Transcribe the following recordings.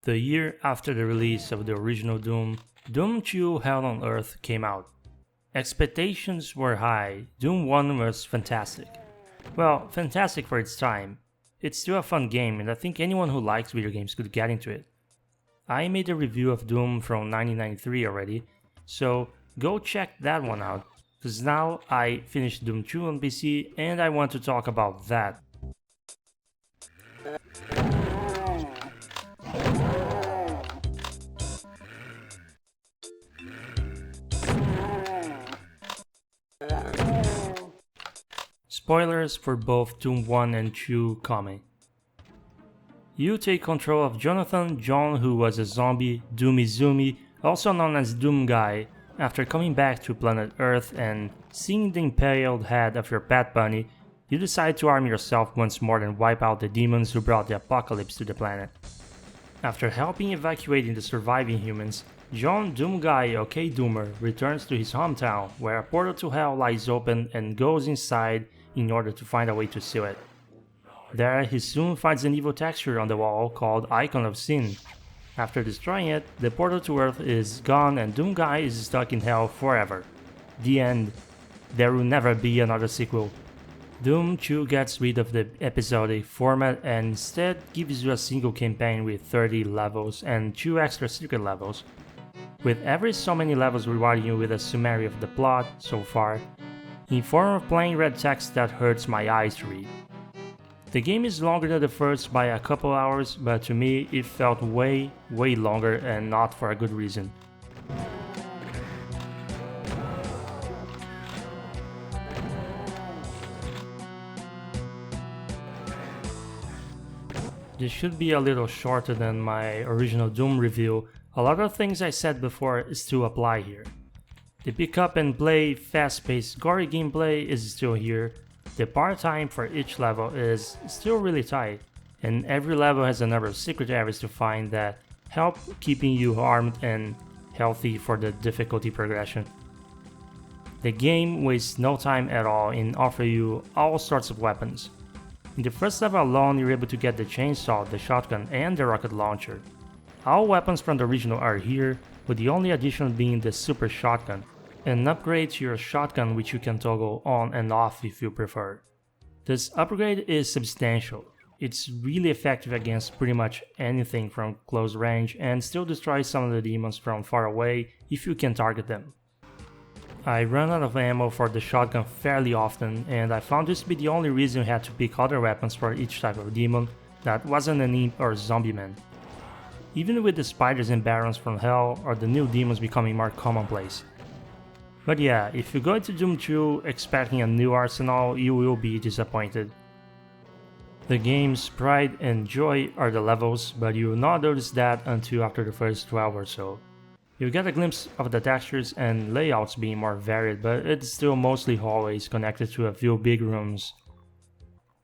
The year after the release of the original Doom, Doom 2 Hell on Earth came out. Expectations were high, Doom 1 was fantastic. Well, fantastic for its time. It's still a fun game and I think anyone who likes video games could get into it. I made a review of Doom from 1993 already, so go check that one out, cause now I finished Doom 2 on PC and I want to talk about that. Spoilers for both Doom 1 and 2 coming. You take control of Jonathan John, who was a zombie Doomizumi, also known as Doom Guy, after coming back to planet Earth and seeing the impaled head of your pet bunny, you decide to arm yourself once more and wipe out the demons who brought the apocalypse to the planet. After helping evacuating the surviving humans, John Doom Guy OK Doomer returns to his hometown, where a portal to hell lies open and goes inside in order to find a way to seal it. There, he soon finds an evil texture on the wall called Icon of Sin. After destroying it, the portal to Earth is gone and Doom Guy is stuck in hell forever. The end. There will never be another sequel. Doom 2 gets rid of the episodic format and instead gives you a single campaign with 30 levels and 2 extra secret levels, with every so many levels rewarding you with a summary of the plot so far, in form of plain red text that hurts my eyes to read. The game is longer than the first by a couple hours, but to me it felt way longer and not for a good reason. This should be a little shorter than my original Doom review. A lot of things I said before still apply here. The pick up and play, fast-paced gory gameplay is still here, the power time for each level is still really tight, and every level has a number of secret areas to find that help keeping you armed and healthy for the difficulty progression. The game wastes no time at all in offering you all sorts of weapons. In the first level alone, you're able to get the chainsaw, the shotgun, and the rocket launcher. All weapons from the original are here, with the only addition being the super shotgun, an upgrade to your shotgun which you can toggle on and off if you prefer. This upgrade is substantial. It's really effective against pretty much anything from close range and still destroys some of the demons from far away if you can target them. I run out of ammo for the shotgun fairly often, and I found this to be the only reason you had to pick other weapons for each type of demon that wasn't an imp or zombie man. Even with the spiders and barons from hell or the new demons becoming more commonplace. But yeah, if you go into Doom 2 expecting a new arsenal, you will be disappointed. The game's pride and joy are the levels, but you will not notice that until after the first 12 or so. You get a glimpse of the textures and layouts being more varied, but it's still mostly hallways connected to a few big rooms.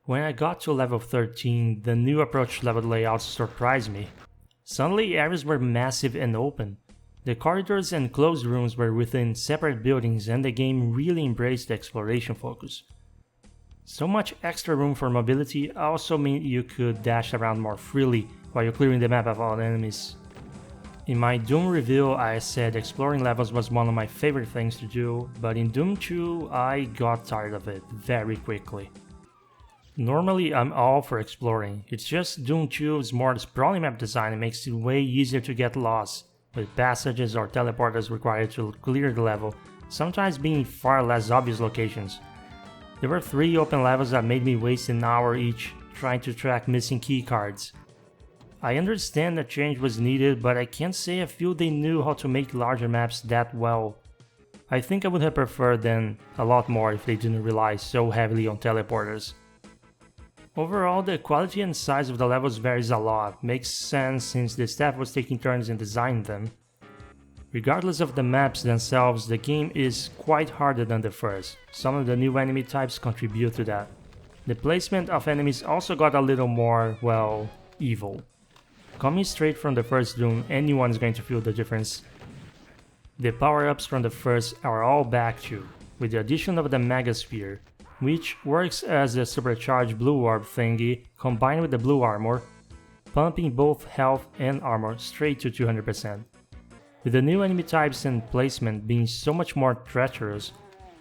When I got to level 13, the new approach level layouts surprised me. Suddenly areas were massive and open. The corridors and closed rooms were within separate buildings and the game really embraced the exploration focus. So much extra room for mobility also meant you could dash around more freely while you're clearing the map of all enemies. In my Doom review I said exploring levels was one of my favorite things to do, but in Doom 2 I got tired of it very quickly. Normally I'm all for exploring, it's just Doom 2's more sprawling map design makes it way easier to get lost, with passages or teleporters required to clear the level, sometimes being far less obvious locations. There were 3 open levels that made me waste an hour each trying to track missing key cards. I understand that change was needed, but I can't say I feel they knew how to make larger maps that well. I think I would have preferred them a lot more if they didn't rely so heavily on teleporters. Overall, the quality and size of the levels varies a lot, makes sense since the staff was taking turns in designing them. Regardless of the maps themselves, the game is quite harder than the first. Some of the new enemy types contribute to that. The placement of enemies also got a little more, well, evil. Coming straight from the first Doom, anyone is going to feel the difference. The power-ups from the first are all back too, with the addition of the Mega Sphere, which works as a supercharged blue orb thingy combined with the blue armor, pumping both health and armor straight to 200%. With the new enemy types and placement being so much more treacherous,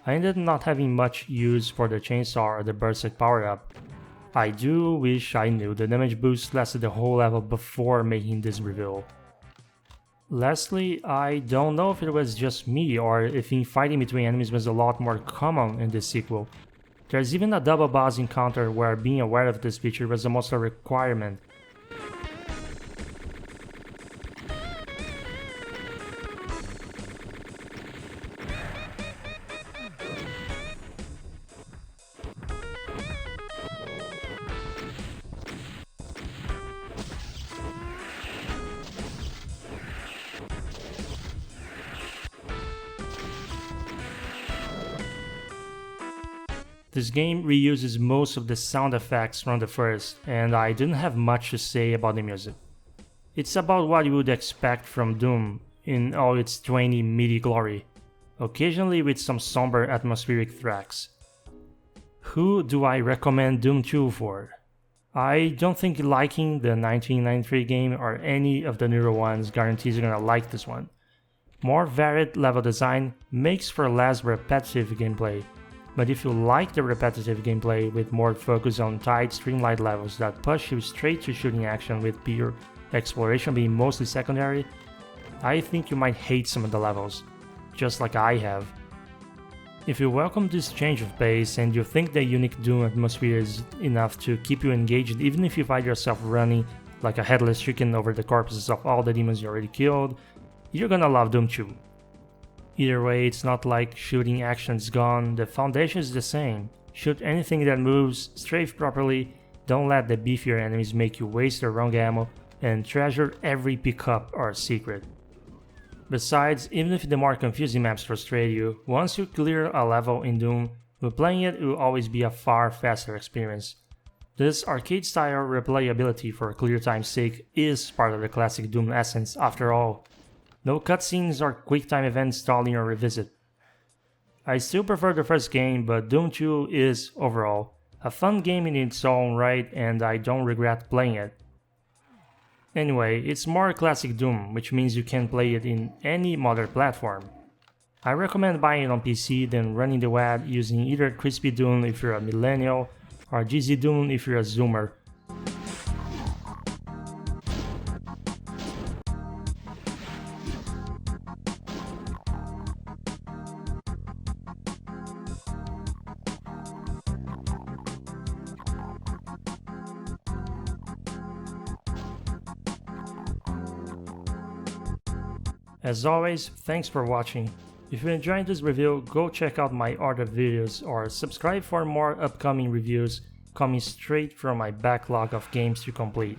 I ended up not having much use for the chainsaw or the berserk power-up. I do wish I knew the damage boost lasted the whole level before making this reveal. Lastly, I don't know if it was just me or if infighting between enemies was a lot more common in this sequel. There's even a double boss encounter where being aware of this feature was almost a requirement. This game reuses most of the sound effects from the first, and I didn't have much to say about the music. It's about what you would expect from Doom in all its 20 MIDI glory, occasionally with some somber atmospheric tracks. Who do I recommend Doom 2 for? I don't think liking the 1993 game or any of the newer ones guarantees you're gonna like this one. More varied level design makes for less repetitive gameplay. But if you like the repetitive gameplay with more focus on tight, streamlined levels that push you straight to shooting action with pure exploration being mostly secondary, I think you might hate some of the levels, just like I have. If you welcome this change of pace and you think the unique Doom atmosphere is enough to keep you engaged even if you find yourself running like a headless chicken over the corpses of all the demons you already killed, you're gonna love Doom 2. Either way, it's not like shooting action is gone, the foundation is the same. Shoot anything that moves, strafe properly, don't let the beefier enemies make you waste the wrong ammo, and treasure every pickup or secret. Besides, even if the more confusing maps frustrate you, once you clear a level in Doom, replaying it will always be a far faster experience. This arcade-style replayability for clear time's sake is part of the classic Doom essence after all. No cutscenes or quick-time events stalling or revisit. I still prefer the first game, but Doom 2 is, overall, a fun game in its own right and I don't regret playing it. Anyway, it's more classic Doom, which means you can play it in any modern platform. I recommend buying it on PC then running the WAD using either Crispy Doom if you're a millennial or GZ Doom if you're a zoomer. As always, thanks for watching. If you enjoyed this review, go check out my other videos or subscribe for more upcoming reviews coming straight from my backlog of games to complete.